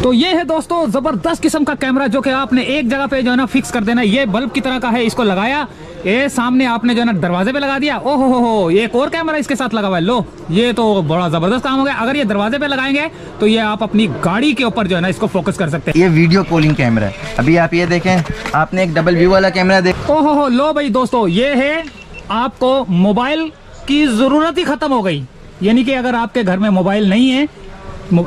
तो ये है दोस्तों जबरदस्त किस्म का कैमरा जो कि आपने एक जगह पे जो है ना फिक्स कर देना। ये बल्ब की तरह का है, इसको लगाया, ये सामने आपने जो है ना दरवाजे पे लगा दिया। ओहो हो, ये एक और कैमरा इसके साथ लगा हुआ है। लो, ये तो बड़ा जबरदस्त काम हो गया। अगर ये दरवाजे पे लगाएंगे तो ये आप अपनी गाड़ी के ऊपर जो है ना इसको फोकस कर सकते हैं। ये वीडियो कॉलिंग कैमरा है। अभी आप ये देखें, आपने एक डबल व्यू वाला कैमरा देख। ओहो हो, लो भाई दोस्तों, ये है आपको मोबाइल की जरूरत ही खत्म हो गई। यानी कि अगर आपके घर में मोबाइल नहीं है,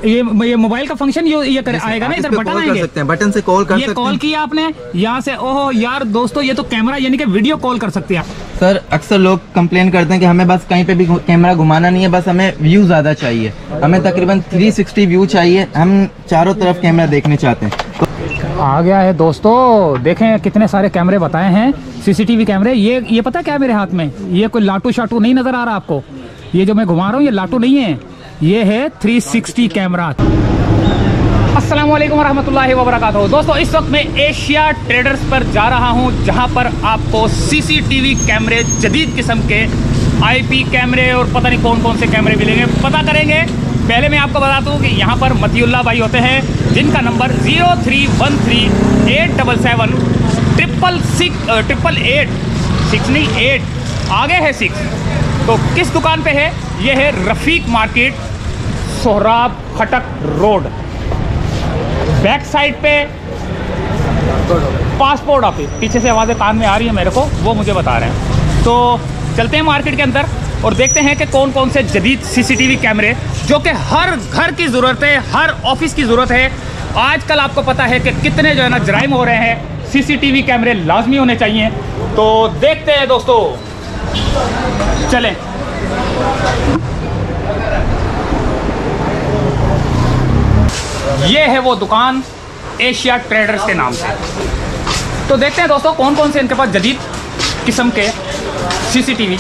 ये मोबाइल का फंक्शन ये आएगा ना, इधर बटन आएंगे, सकते हैं, बटन से कॉल कर सकते हैं। कॉल किया आपने यहाँ से, ओहो यार दोस्तों, ये तो कैमरा यानी कि वीडियो कॉल कर सकते हैं आप। सर अक्सर लोग कंप्लेन करते हैं कि हमें बस कहीं पे भी कैमरा घुमाना नहीं है, बस हमें व्यू ज़्यादा चाहिए। हमें तकरीबन 360 व्यू चाहिए, हम चारों तरफ कैमरा देखने चाहते हैं। तो आ गया है दोस्तों, देखें कितने सारे कैमरे बताए हैं, सीसीटीवी कैमरे। ये पता क्या मेरे हाथ में, ये कोई लाटू शाटू नहीं नजर आ रहा आपको। ये जो मैं घुमा रहा हूँ ये लाटू नहीं है, ये है 360 कैमरा। अस्सलाम वालेकुम रहमतुल्लाहि व बरकातहू। दोस्तों इस वक्त मैं एशिया ट्रेडर्स पर जा रहा हूं, जहां पर आपको सीसीटीवी कैमरे, जदीद किस्म के आईपी कैमरे और पता नहीं कौन कौन से कैमरे मिलेंगे, पता करेंगे। पहले मैं आपको बता दूं कि यहां पर मतीउल्लाह भाई होते हैं, जिनका नंबर 03138778 888 आगे है 6। तो किस दुकान पे है? ये है रफ़ीक मार्केट, सोहराब खटक रोड। बैक साइड पे पासपोर्ट ऑफिस, पीछे से आवाज़ें कान में आ रही है मेरे को, वो मुझे बता रहे हैं। तो चलते हैं मार्केट के अंदर और देखते हैं कि कौन कौन से जदीद सीसीटीवी कैमरे जो कि हर घर की ज़रूरत है, हर ऑफिस की ज़रूरत है। आजकल आपको पता है कि कितने जो है ना जराइम हो रहे हैं, सीसीटीवी कैमरे लाजमी होने चाहिए। तो देखते हैं दोस्तों, चलें। ये है वो दुकान एशिया ट्रेडर्स के नाम से। तो देखते हैं दोस्तों कौन कौन से इनके पास जदीद किस्म के सीसीटीवी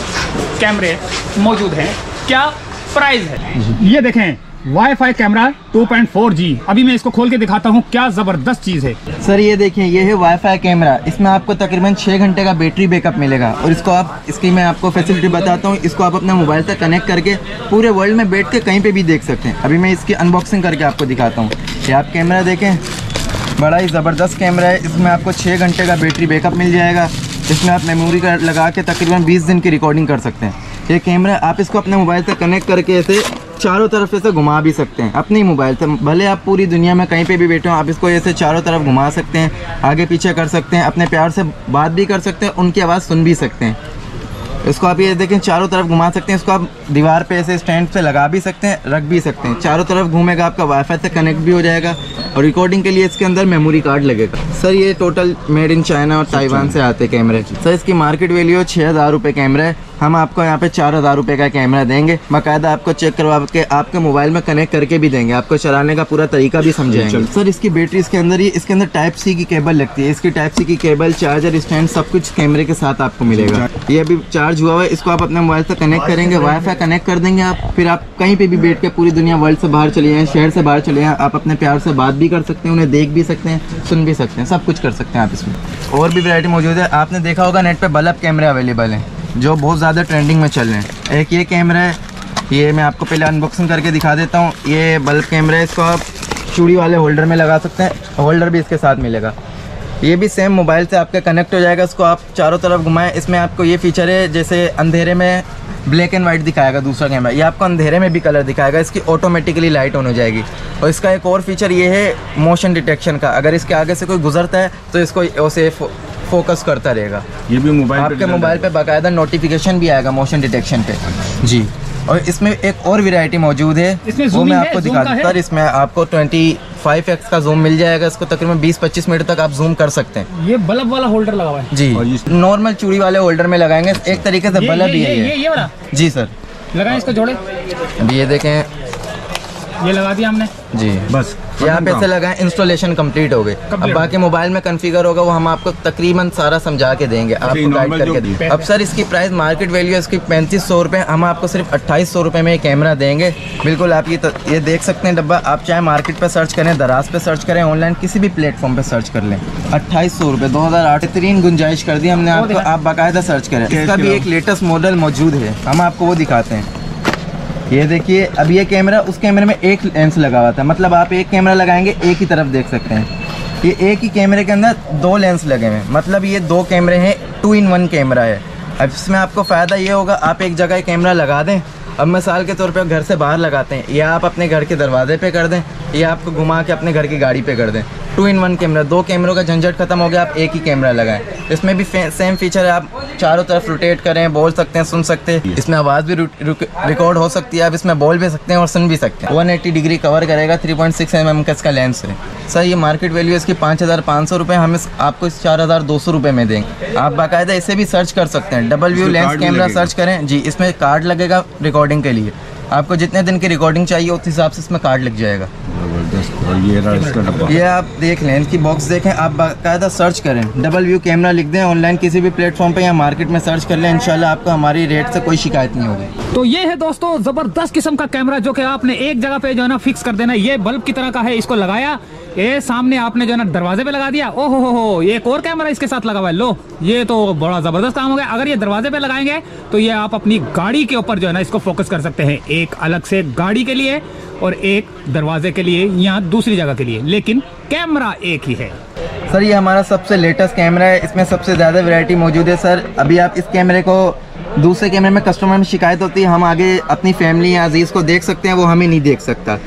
कैमरे मौजूद हैं, क्या प्राइस है। ये देखें वाईफाई कैमरा 2.4G। अभी मैं इसको खोल के दिखाता हूँ, क्या ज़बरदस्त चीज़ है। सर ये देखें, ये है वाईफाई कैमरा। इसमें आपको तकरीबन 6 घंटे का बैटरी बैकअप मिलेगा और इसको आप, इसकी मैं आपको फैसिलिटी बताता हूँ। इसको आप अपने मोबाइल से कनेक्ट करके पूरे वर्ल्ड में बैठ के कहीं पे भी देख सकते हैं। अभी मैं इसकी अनबॉक्सिंग करके आपको दिखाता हूँ। ये आप कैमरा देखें, बड़ा ही ज़बरदस्त कैमरा है। इसमें आपको 6 घंटे का बैटरी बैकअप मिल जाएगा। इसमें आप मेमोरी कार्ड लगा के तकरीबन 20 दिन की रिकॉर्डिंग कर सकते हैं। ये कैमरा आप इसको अपने मोबाइल से कनेक्ट करके ऐसे चारों तरफ ऐसे घुमा भी सकते हैं अपने मोबाइल से। भले आप पूरी दुनिया में कहीं पे भी बैठे हो, आप इसको ऐसे चारों तरफ घुमा सकते हैं, आगे पीछे कर सकते हैं, अपने प्यार से बात भी कर सकते हैं, उनकी आवाज़ सुन भी सकते हैं। इसको आप ये देखें, चारों तरफ घुमा सकते हैं। इसको आप दीवार पे ऐसे स्टैंड पे लगा भी सकते हैं, रख भी सकते हैं। चारों तरफ घूमेगा, आपका वाईफाई से कनेक्ट भी हो जाएगा और रिकॉर्डिंग के लिए इसके अंदर मेमोरी कार्ड लगेगा। सर ये टोटल मेड इन चाइना और ताइवान से आते कैमरे। सर इसकी मार्केट वैल्यू 6000 रुपये कैमरा है। हम आपको यहाँ पे 4000 रुपये का कैमरा देंगे, बाकायदा आपको चेक करवा के आपके मोबाइल में कनेक्ट करके भी देंगे, आपको चलाने का पूरा तरीका भी समझाएंगे। सर इसकी बैटरी इसके अंदर ही, इसके अंदर टाइप सी की केबल लगती है। इसकी टाइप सी की केबल, चार्जर, स्टैंड सब कुछ कैमरे के साथ आपको मिलेगा। ये अभी चार्ज हुआ है, इसको आप अपने मोबाइल से कनेक्ट करेंगे, वाईफाई कनेक्ट कर देंगे आप, फिर आप कहीं पे भी बैठ के पूरी दुनिया, वर्ल्ड से बाहर चले जाएँ, शहर से बाहर चले जाएँ, आप अपने प्यार से बात भी कर सकते हैं, उन्हें देख भी सकते हैं, सुन भी सकते हैं, सब कुछ कर सकते हैं आप इसमें। और भी वैरायटी मौजूद है। आपने देखा होगा नेट पे बल्ब कैमरे अवेलेबल हैं जो बहुत ज़्यादा ट्रेंडिंग में चल रहे हैं। एक ये कैमरा है, ये मैं आपको पहले अनबॉक्सिंग करके दिखा देता हूँ। ये बल्ब कैमरा है, इसको आप चूड़ी वाले होल्डर में लगा सकते हैं, होल्डर भी इसके साथ मिलेगा। ये भी सेम मोबाइल से आपके कनेक्ट हो जाएगा। इसको आप चारों तरफ घुमाएं। इसमें आपको ये फीचर है, जैसे अंधेरे में ब्लैक एंड वाइट दिखाएगा दूसरा कैमरा, ये आपको अंधेरे में भी कलर दिखाएगा। इसकी ऑटोमेटिकली लाइट ऑन हो जाएगी। और इसका एक और फीचर ये है मोशन डिटेक्शन का। अगर इसके आगे से कोई गुजरता है तो इसको ऐसे फोकस करता रहेगा। ये भी मोबाइल, आपके मोबाइल पे बाकायदा नोटिफिकेशन भी आएगा मोशन डिटेक्शन पे जी। और इसमें एक और वैरायटी मौजूद है, वो मैं आपको दिखा दूँ। सर इसमें आपको 25x का जूम मिल जाएगा। इसको तकरीबन 20-25 मिनट तक आप जूम कर सकते हैं। ये बल्ब वाला होल्डर लगा हुआ है जी, नॉर्मल चूड़ी वाले होल्डर में लगाएंगे, एक तरीके से बल्ब ही है ये वाला जी। सर लगाएं, इसको जोड़े। अभी ये देखें, ये लगा दिया हमने जी, बस यहाँ पे से लगाएं, इंस्टॉलेशन कंप्लीट हो गई। अब बाकी मोबाइल में कॉन्फ़िगर होगा, वो हम आपको तकरीबन सारा समझा के देंगे, आपको गाइड करके देंगे। अब सर इसकी प्राइस मार्केट वैल्यू है इसकी 3500 रुपये, हम आपको सिर्फ 2800 रुपये में ये कैमरा देंगे। बिल्कुल आप ये देख सकते हैं डब्बा। आप चाहे मार्केट पर सर्च करें, दराज पे सर्च करें, ऑनलाइन किसी भी प्लेटफॉर्म पे सर्च कर लें। 2800 रुपये 2008 बेहतरीन गुंजाइश कर दी हमने आपको, आप बाकायदा सर्च करें। इसका भी एक लेटेस्ट मॉडल मौजूद है, हम आपको वो दिखाते हैं। ये देखिए, अब ये कैमरा, उस कैमरे में एक लेंस लगा हुआ था, मतलब आप एक कैमरा लगाएंगे एक ही तरफ देख सकते हैं। ये एक ही कैमरे के अंदर 2 लेंस लगे हुए हैं, मतलब ये 2 कैमरे हैं, 2 in 1 कैमरा है। अब इसमें आपको फ़ायदा ये होगा, आप एक जगह कैमरा लगा दें, अब मिसाल के तौर पे घर से बाहर लगाते हैं, या आप अपने घर के दरवाजे पे कर दें, या आपको घुमा के अपने घर की गाड़ी पे कर दें। 2 in 1 कैमरा, 2 कैमरों का झंझट खत्म हो गया, आप एक ही कैमरा लगाएं। इसमें भी सेम फीचर है, आप चारों तरफ रोटेट करें, बोल सकते हैं, सुन सकते हैं, इसमें आवाज़ भी रिकॉर्ड हो सकती है, आप इसमें बोल भी सकते हैं और सुन भी सकते हैं। 180 डिग्री कवर करेगा, 3.6 mm का इसका लेंस है। सर ये मार्केट वैल्यू इसकी 5,500 रुपये, हम आपको इस 4,200 रुपये में देंगे। आप बाकायदा इसे भी सर्च कर सकते हैं, double view lens camera search करें जी, इसमें कार्ड लगेगा रिकॉर्डिंग के लिए। आपको जितने दिन की रिकॉर्डिंग चाहिए उस हिसाब से इसमें कार्ड लग जाएगा। ये आप देख लें, इनकी बॉक्स देखें, आप बाकायदा सर्च करें, डबल व्यू कैमरा लिख दें, ऑनलाइन किसी भी प्लेटफॉर्म पे या मार्केट में सर्च कर लें, इंशाल्लाह आपको हमारी रेट से कोई शिकायत नहीं होगी। तो ये है दोस्तों जबरदस्त किस्म का कैमरा, जो कि आपने एक जगह पे जो है ना फिक्स कर देना। ये बल्ब की तरह का है, इसको लगाया, ये सामने आपने जो है ना दरवाजे पे लगा दिया, ओहो हो, एक और कैमरा इसके साथ लगा हुआ है। लो, ये तो बड़ा जबरदस्त काम हो गया। अगर ये दरवाजे पे लगाएंगे तो ये आप अपनी गाड़ी के ऊपर जो है ना इसको फोकस कर सकते हैं, एक अलग से गाड़ी के लिए और एक दरवाजे के लिए या दूसरी जगह के लिए, लेकिन कैमरा एक ही है। सर ये हमारा सबसे लेटेस्ट कैमरा है, इसमें सबसे ज़्यादा वैरायटी मौजूद है। सर अभी आप इस कैमरे को, दूसरे कैमरे में कस्टमर में शिकायत होती है, हम आगे अपनी फैमिली या अजीज़ को देख सकते हैं, वो हमें नहीं देख सकता।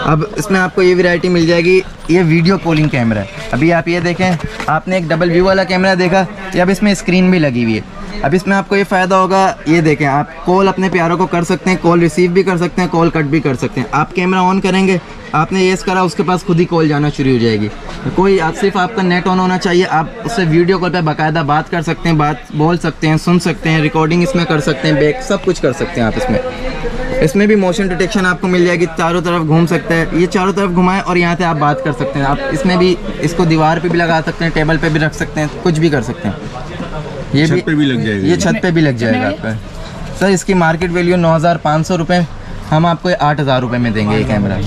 अब इसमें आपको ये वैरायटी मिल जाएगी, ये वीडियो कॉलिंग कैमरा है। अभी आप ये देखें, आपने एक डबल व्यू वाला कैमरा देखा, ये अब इसमें स्क्रीन भी लगी हुई है। अब इसमें आपको ये फ़ायदा होगा, ये देखें, आप कॉल अपने प्यारों को कर सकते हैं, कॉल रिसीव भी कर सकते हैं, कॉल कट भी कर सकते हैं। आप कैमरा ऑन करेंगे, आपने ये करा, उसके पास खुद ही कॉल जाना शुरू हो जाएगी। कोई सिर्फ आपका नेट ऑन होना चाहिए, आप उससे वीडियो कॉल पे बाकायदा बात कर सकते हैं, बात बोल सकते हैं, सुन सकते हैं, रिकॉर्डिंग इसमें कर सकते हैं, बैक सब कुछ कर सकते हैं आप इसमें। इसमें भी मोशन डिटेक्शन आपको मिल जाएगी, चारों तरफ घूम सकते हैं, ये चारों तरफ घुमाएं और यहाँ से आप बात कर सकते हैं। आप इसमें भी इसको दीवार पे भी लगा सकते हैं, टेबल पे भी रख सकते हैं, कुछ भी कर सकते हैं। ये छत पे भी लग जाएगा, ये छत पे भी लग जाएगा आपका। सर इसकी मार्केट वैल्यू 9,500 रुपये, हम आपको 8,000 रुपये में देंगे। ये कैमरा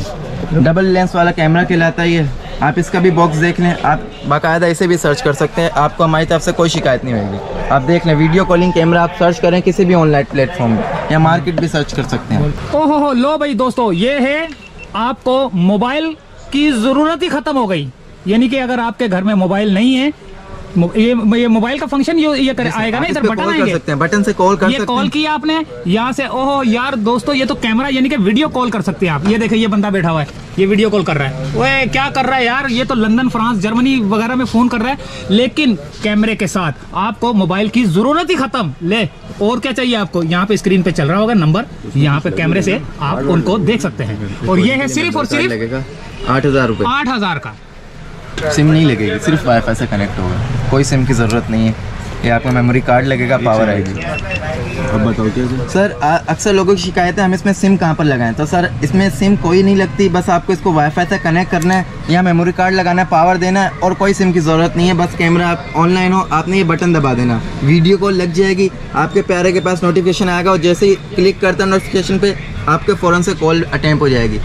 डबल लेंस वाला कैमरा कहलाता है ये। आप इसका भी बॉक्स देख लें, आप बाकायदा इसे भी सर्च कर सकते हैं, आपको हमारी तरफ से कोई शिकायत नहीं होगी। आप देख लें, वीडियो कॉलिंग कैमरा आप सर्च करें किसी भी ऑनलाइन प्लेटफॉर्म में या मार्केट भी सर्च कर सकते हैं। ओहो हो, लो भाई दोस्तों, ये है, आपको मोबाइल की ज़रूरत ही ख़त्म हो गई। यानी कि अगर आपके घर में मोबाइल नहीं है, ये मोबाइल का फंक्शन ये आएगा ना, इधर बटन आएंगे, सकते हैं, बटन से कॉल कर सकते हैं। कॉल किया आपने यहाँ से, ओहो यार दोस्तों, ये तो कैमरा यानी कि वीडियो कॉल कर सकते हैं आप। ये देखिए, ये बंदा बैठा हुआ है, ये वीडियो कॉल कर रहा है। ओए क्या कर रहा है यार, ये तो लंदन, फ्रांस, जर्मनी वगैरह में फोन कर रहा है, लेकिन कैमरे के साथ आपको मोबाइल की जरूरत ही खत्म। ले, और क्या चाहिए आपको? यहाँ पे स्क्रीन पे चल रहा होगा नंबर, यहाँ पे कैमरे से आप उनको देख सकते हैं। और ये है सिर्फ और सिर्फ 8,000 रुपये, 8,000 का। सिम नहीं लगेगी, सिर्फ वाईफाई से कनेक्ट होगा, कोई सिम की ज़रूरत नहीं है। ये आपका मेमोरी कार्ड लगेगा, पावर आएगी। अब बताओ क्या सर, अक्सर लोगों की शिकायत है हम इसमें सिम कहाँ पर लगाएं, तो सर इसमें सिम कोई नहीं लगती, बस आपको इसको वाईफाई से कनेक्ट करना है या मेमोरी कार्ड लगाना है, पावर देना है, और कोई सिम की ज़रूरत नहीं है। बस कैमरा आप ऑनलाइन हो, आपने ये बटन दबा देना, वीडियो कॉल लग जाएगी, आपके प्यारे के पास नोटिफिकेशन आएगा, और जैसे ही क्लिक करता है नोटिफिकेशन पे, आपके फ़ौरन से कॉल अटेम्प्ट हो जाएगी,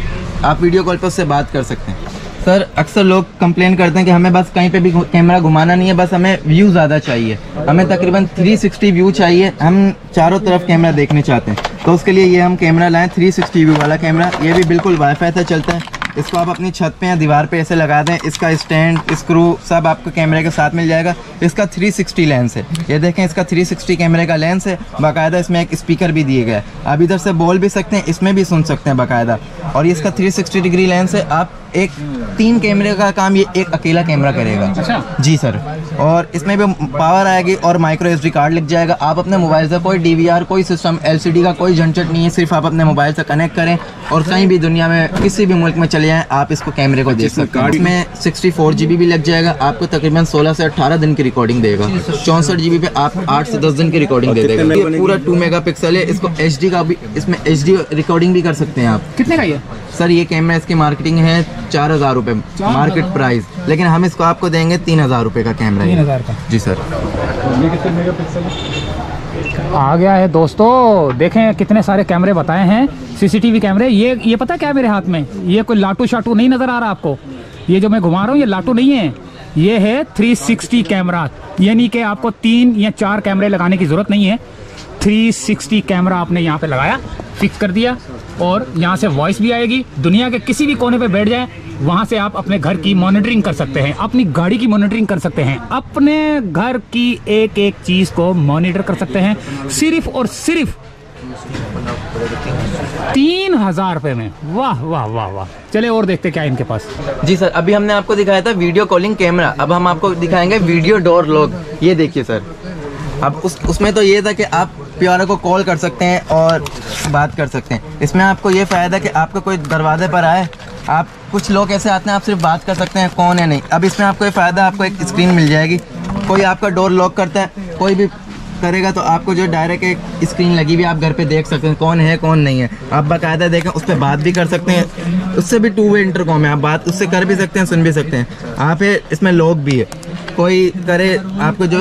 आप वीडियो कॉल पर उससे बात कर सकते हैं। सर अक्सर लोग कंप्लेन करते हैं कि हमें बस कहीं पे भी कैमरा घुमाना नहीं है, बस हमें व्यू ज़्यादा चाहिए, हमें तकरीबन 360 व्यू चाहिए, हम चारों तरफ कैमरा देखने चाहते हैं, तो उसके लिए ये हम कैमरा लाएं, 360 व्यू वाला कैमरा। ये भी बिल्कुल वाईफाई से चलता है, इसको आप अपनी छत पे या दीवार पे ऐसे लगा दें, इसका स्टैंड, स्क्रू सब आपको कैमरे के साथ मिल जाएगा। इसका 360 लेंस है, ये देखें, इसका 360 कैमरे का लेंस है, बाकायदा इसमें एक स्पीकर भी दिए गया है, आप इधर से बोल भी सकते हैं, इसमें भी सुन सकते हैं बाकायदा। और इसका 360 डिग्री लेंस है, आप एक 3 कैमरे का काम ये एक अकेला कैमरा करेगा। अच्छा जी सर, और इसमें भी पावर आएगी और माइक्रो SD कार्ड लग जाएगा। आप अपने मोबाइल से कोई DVR, कोई सिस्टम, LCD का कोई झंझट नहीं है, सिर्फ आप अपने मोबाइल से कनेक्ट करें और कहीं भी दुनिया में किसी भी मुल्क में चले जाएं, आप इसको कैमरे को देख सकते हैं। इसमें 64 GB भी लग जाएगा, आपको तकरीबन 16 से 18 दिन की रिकॉर्डिंग देगा। 64 GB पे आप 8 से 10 दिन की रिकॉर्डिंग दे देगा। ये पूरा 2 मेगापिक्सल है, इसको HD का भी, इसमें HD रिकॉर्डिंग भी कर सकते हैं आप। कितने का ये? सर ये कैमरा, इसकी मार्केटिंग है 4,000 रुपये मार्केट प्राइस, लेकिन हम इसको आपको देंगे 3,000 रुपये का कैमरा। 3,000 का? जी सर। आ गया है दोस्तों, देखें कितने सारे कैमरे बताए हैं, CCTV कैमरे। ये पता क्या है मेरे हाथ में? ये कोई लाटू शाटू नहीं नज़र आ रहा आपको? ये जो मैं घुमा रहा हूँ ये लाटू नहीं है, ये है 360 कैमरा, यानी कि आपको 3 या 4 कैमरे लगाने की ज़रूरत नहीं है। 360 कैमरा आपने यहाँ पे लगाया, फिक्स कर दिया और यहाँ से वॉइस भी आएगी। दुनिया के किसी भी कोने पे बैठ जाए, वहाँ से आप अपने घर की मॉनिटरिंग कर सकते हैं, अपनी गाड़ी की मॉनिटरिंग कर सकते हैं, अपने घर की एक एक चीज़ को मॉनिटर कर सकते हैं सिर्फ और सिर्फ 3000 रुपये में। वाह वाह वाह वाह। चले और देखते क्या है इनके पास। जी सर, अभी हमने आपको दिखाया था वीडियो कॉलिंग कैमरा, अब हम आपको दिखाएंगे वीडियो डोर लॉक। ये देखिए सर, अब उसमें तो ये था कि आप प्यारे को कॉल कर सकते हैं और बात कर सकते हैं। इसमें आपको ये फ़ायदा कि आपका कोई दरवाजे पर आए, आप कुछ लोग ऐसे आते हैं आप सिर्फ बात कर सकते हैं कौन है नहीं। अब इसमें आपको ये फ़ायदा, आपको एक स्क्रीन मिल जाएगी, कोई आपका डोर लॉक करता है, कोई भी करेगा तो आपको जो डायरेक्ट एक स्क्रीन लगी हुई आप घर पे देख सकते हैं कौन है कौन नहीं है। आप बाकायदा देखें, उस पर बात भी कर सकते हैं, उससे भी 2 वे इंटरकॉम है, आप बात उससे कर भी सकते हैं, सुन भी सकते हैं। आप इसमें लॉक भी है, कोई करे आपको जो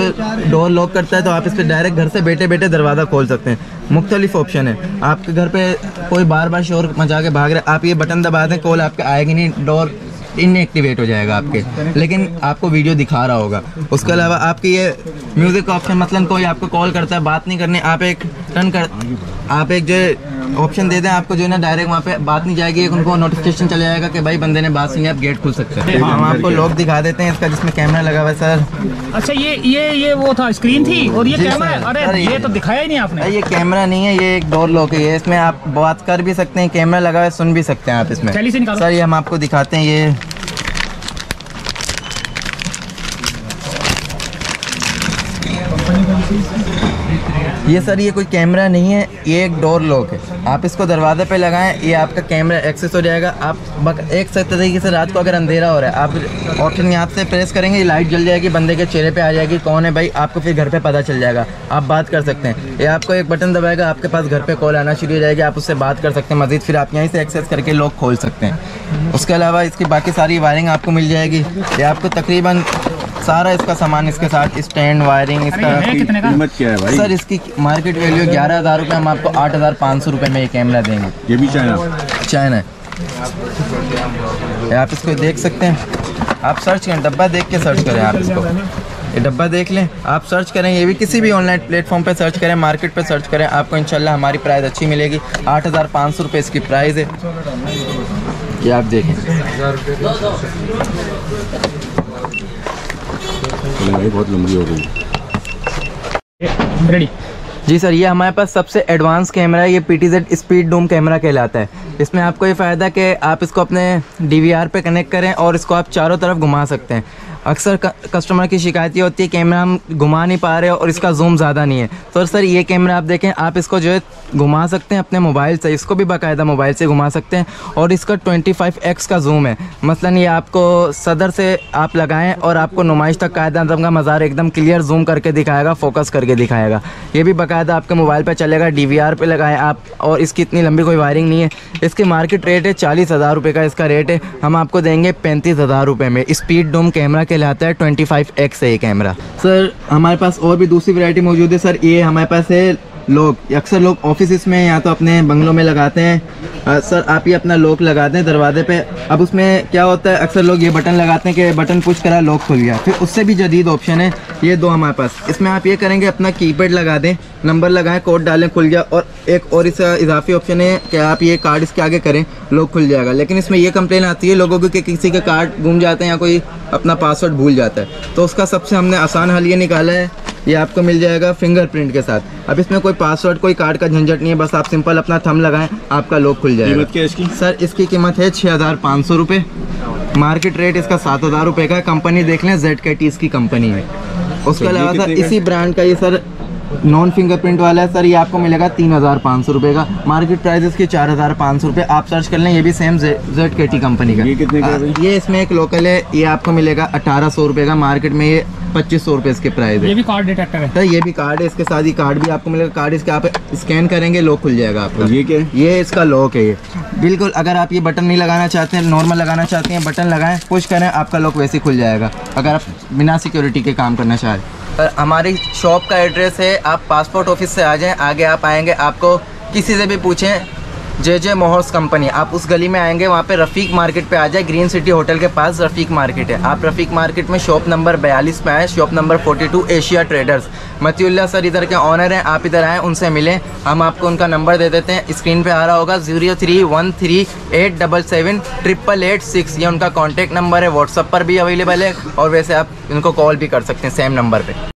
डोर लॉक करता है तो आप इस पर डायरेक्ट घर से बैठे बैठे दरवाज़ा खोल सकते हैं। मुख्तलिफ ऑप्शन है, आपके घर पे कोई बार बार शोर मचा के भाग रहा है, आप ये बटन दबा दें, कॉल आपके आएगी नहीं, डोर इनएक्टिवेट हो जाएगा आपके, लेकिन आपको वीडियो दिखा रहा होगा। उसके अलावा आपकी ये म्यूज़िक ऑप्शन, मतलब कोई आपको कॉल करता है, बात नहीं करनी, आप एक जो ऑप्शन दे दें, आपको जो है ना डायरेक्ट वहाँ पे बात नहीं जाएगी, उनको नोटिफिकेशन चला जाएगा कि भाई बंदे ने बात सुनी, आप गेट खुल सकते हैं। हम आपको लॉक दिखा देते हैं इसका, जिसमें कैमरा लगा हुआ है सर। अच्छा, ये वो था, स्क्रीन थी और ये जी कैमरा है। सर, अरे ये तो दिखाया ही नहीं आपने। ये कैमरा नहीं है, ये एक डोर लॉक है। इसमें आप बात कर भी सकते हैं, कैमरा लगा हुआ है, सुन भी सकते हैं आप इसमें। चलिए से निकालो सर, ये हम आपको दिखाते हैं। ये सर, ये कोई कैमरा नहीं है, ये एक डोर लॉक है। आप इसको दरवाजे पे लगाएं, ये आपका कैमरा एक्सेस हो जाएगा। आप एक तरीके से रात को अगर अंधेरा हो रहा है, आप ऑप्शन यहाँ से प्रेस करेंगे, ये लाइट जल जाएगी, बंदे के चेहरे पे आ जाएगी कौन है भाई, आपको फिर घर पे पता चल जाएगा, आप बात कर सकते हैं। ये आपको एक बटन दबाएगा, आपके पास घर पे कॉल आना शुरू हो जाएगी, आप उससे बात कर सकते हैं मजीद, फिर आप यहीं से एक्सेस करके लॉक खोल सकते हैं। उसके अलावा इसकी बाकी सारी वायरिंग आपको मिल जाएगी। ये आपको तकरीबन सारा इसका सामान इसके साथ, स्टैंड, वायरिंग, इसका कितने का? कीमत क्या है भाई? सर, इसकी मार्केट वैल्यू 11,000 रुपये, हम आपको 8,500 रुपये में ये कैमरा देंगे। ये भी चाइना है। आप इसको देख सकते हैं, आप सर्च करें, डब्बा देख के सर्च करें, आप इसको ये डब्बा देख लें, आप सर्च करें, ये भी किसी भी ऑनलाइन प्लेटफॉर्म पे सर्च करें, मार्केट पे सर्च करें, आपको इंशाल्लाह हमारी प्राइस अच्छी मिलेगी। 8,500 रुपये इसकी प्राइस है, ये आप देखें। भाई बहुत लंबी हो गई। रेडी। जी सर, ये हमारे पास सबसे एडवांस कैमरा है, ये PTZ स्पीड डूम कैमरा कहलाता है। इसमें आपको ये फ़ायदा कि आप इसको अपने DVR पे कनेक्ट करें और इसको आप चारों तरफ घुमा सकते हैं। अक्सर कस्टमर की शिकायत ये होती है कैमरा हम घुमा नहीं पा रहे और इसका जूम ज़्यादा नहीं है, तो सर ये कैमरा आप देखें, आप इसको जो है घुमा सकते हैं अपने मोबाइल से, इसको भी बाकायदा मोबाइल से घुमा सकते हैं और इसका 25x का जूम है। मसलन ये आपको सदर से आप लगाएं और आपको नुमाइश तक कायदा आज़म का मज़ार एकदम क्लियर जूम करके दिखाएगा, फोकस करके दिखाएगा। ये भी बाकायदा आपके मोबाइल पर चलेगा, DVR पे लगाएं आप, और इसकी इतनी लंबी कोई वायरिंग नहीं है। इसकी मार्केट रेट है 40,000 रुपये का, इसका रेट है, हम आपको देंगे 35,000 रुपये में। स्पीड डूम कैमरा कहलाता है, 25x है ये कैमरा। सर, हमारे पास और भी दूसरी वैरायटी मौजूद है सर। ये हमारे पास है लॉक, अक्सर लोग ऑफिस में या तो अपने बंगलों में लगाते हैं। सर, आप ये अपना लॉक लगा दें दरवाजे पे। अब उसमें क्या होता है, अक्सर लोग ये बटन लगाते हैं कि बटन पुश करा लॉक खुल गया, फिर उससे भी जदीद ऑप्शन है ये दो हमारे पास। इसमें आप ये करेंगे, अपना कीपैड लगा दें, नंबर लगाएं, कोड डालें, खुल गया। और एक और इसका इजाफी ऑप्शन है कि आप ये कार्ड इसके आगे करें, लॉक खुल जाएगा। लेकिन इसमें ये कंप्लेन आती है लोगों को कि किसी के कार्ड गुम जाते हैं या कोई अपना पासवर्ड भूल जाता है, तो उसका सबसे हमने आसान हल ये निकाला है, ये आपको मिल जाएगा फिंगरप्रिंट के साथ। अब इसमें कोई पासवर्ड, कोई कार्ड का झंझट नहीं है, बस आप सिंपल अपना थंब लगाएं, आपका लॉक खुल जाएगा। कीमत क्या है इसकी? सर, इसकी कीमत है 6,500 रुपये, मार्केट रेट इसका 7,000 रुपये का है। कंपनी देख लें, ZKT इसकी कंपनी है। उसके अलावा सर इसी ब्रांड का ये सर नॉन फिंगरप्रिंट वाला है सर, ये आपको मिलेगा 3,500 रुपये का, मार्केट प्राइस इसकी 4,500 रुपये। आप सर्च कर लें, ये भी सेम ZKT कंपनी का। ये कितने का है? ये इसमें एक लोकल है, ये आपको मिलेगा 1,800 रुपये का, मार्केट में ये 2,500 रुपये इसके प्राइस है। ये भी कार्ड डिटेक्टर है सर, ये भी कार्ड है, इसके साथ ही कार्ड भी आपको मिलेगा। कार्ड इसके आप स्कैन करेंगे, लॉक खुल जाएगा आपका। ये क्या है? ये इसका लॉक है। ये बिल्कुल, अगर आप ये बटन नहीं लगाना चाहते हैं, नॉर्मल लगाना चाहते हैं, बटन लगाएं, पुश करें, आपका लॉक वैसे ही खुल जाएगा, अगर आप बिना सिक्योरिटी के काम करना चाहें। हमारी शॉप का एड्रेस है, आप पासपोर्ट ऑफिस से आ जाएं, आगे आप आएंगे, आपको किसी से भी पूछें जे मोहर्स कंपनी। आप उस गली में आएंगे, वहाँ पे रफ़ीक मार्केट पे आ जाए, ग्रीन सिटी होटल के पास रफ़ीक मार्केट है। आप रफ़ीक मार्केट में शॉप नंबर 42 पे आए, shop number 42 Asia traders. Matiullah sir इधर के ऑनर हैं, आप इधर आएँ, उनसे मिलें। हम आपको उनका नंबर दे देते हैं, स्क्रीन पे आ रहा होगा 031387788886। ये उनका कॉन्टैक्ट नंबर है, व्हाट्सअप पर भी अवेलेबल है और वैसे आप इनको कॉल भी कर सकते हैं सेम नंबर पे।